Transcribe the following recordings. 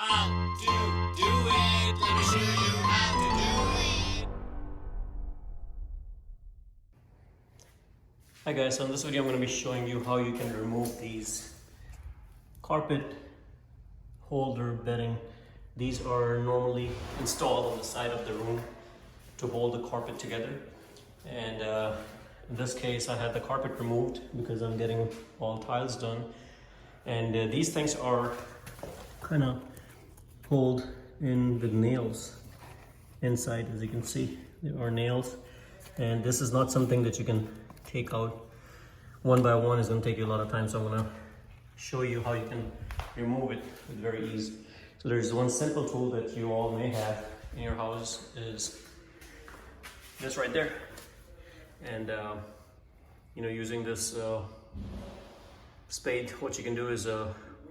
How to do it. Let me show you how to do it. Hi guys, so in this video I'm going to be showing you how you can remove these carpet holder bedding. These are normally installed on the side of the room to hold the carpet together, and in this case I had the carpet removed because I'm getting all tiles done, and these things are kind of pulled in with nails inside. As you can see, there are nails, and this is not something that you can take out one by one. Is going to take you a lot of time, so I'm going to show you how you can remove it with very ease. So there's one simple tool that you all may have in your house, is this right there, and using this spade, what you can do is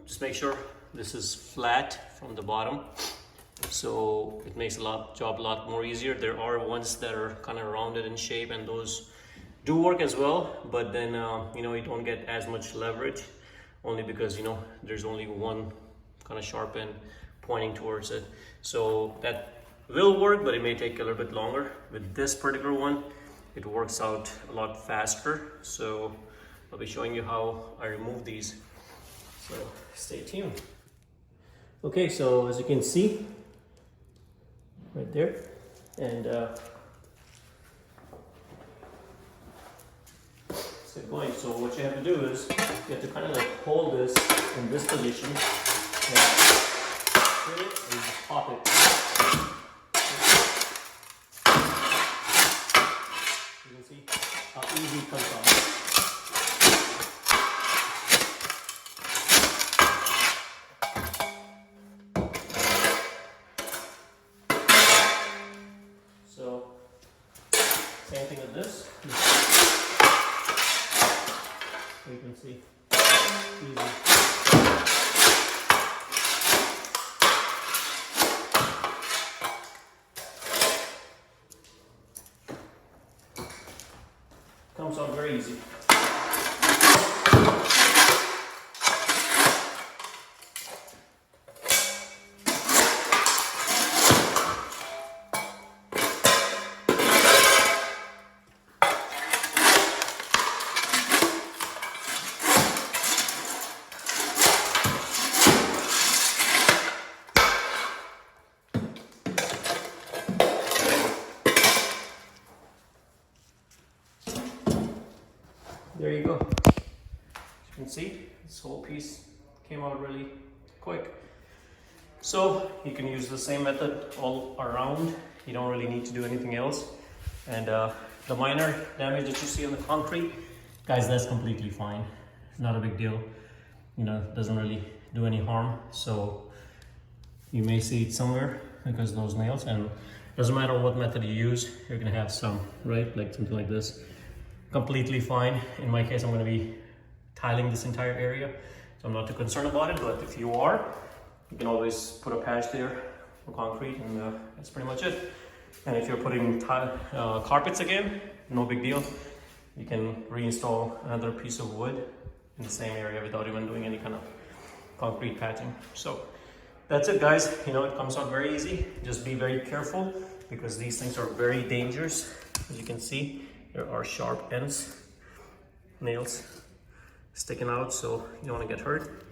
just make sure this is flat from the bottom, so it makes job a lot more easier. There are ones that are kind of rounded in shape, and those do work as well, but then you don't get as much leverage, only because there's only one kind of sharp end pointing towards it. So that will work, but it may take a little bit longer. With this particular one, it works out a lot faster, so I'll be showing you how I remove these, so stay tuned. Okay, so as you can see right there, and let's get going. So what you have to do is you have to kind of like hold this in this position and put it and just pop it. You can see how easy it comes off. So same thing with this. So you can see easy. Comes out very easy. There you go. As you can see, this whole piece came out really quick. So you can use the same method all around. You don't really need to do anything else. And the minor damage that you see on the concrete, guys, that's completely fine. Not a big deal. Doesn't really do any harm. So you may see it somewhere because of those nails, and doesn't matter what method you use, you're gonna have some, right? Like something like this. Completely fine. In my case, I'm going to be tiling this entire area, so I'm not too concerned about it. But if you are, you can always put a patch there for concrete, and that's pretty much it. And if you're putting carpets again, no big deal. You can reinstall another piece of wood in the same area without even doing any kind of concrete patching. So that's it, guys. It comes out very easy. Just be very careful, because these things are very dangerous. As you can see, there are sharp ends, nails sticking out, so you don't want to get hurt.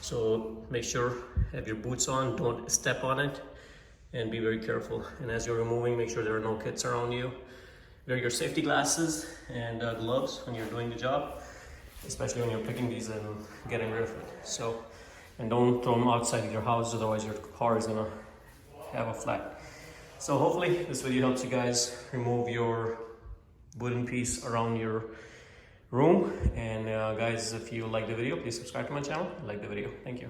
So make sure you have your boots on, don't step on it, and be very careful. And as you're removing, make sure there are no kids around you. Wear your safety glasses and gloves when you're doing the job, especially when you're picking these and getting rid of it. So, and don't throw them outside your house, otherwise your car is gonna have a flat. So hopefully this video helps you guys remove your wooden piece around your room. And guys, if you like the video, please subscribe to my channel, like the video. Thank you.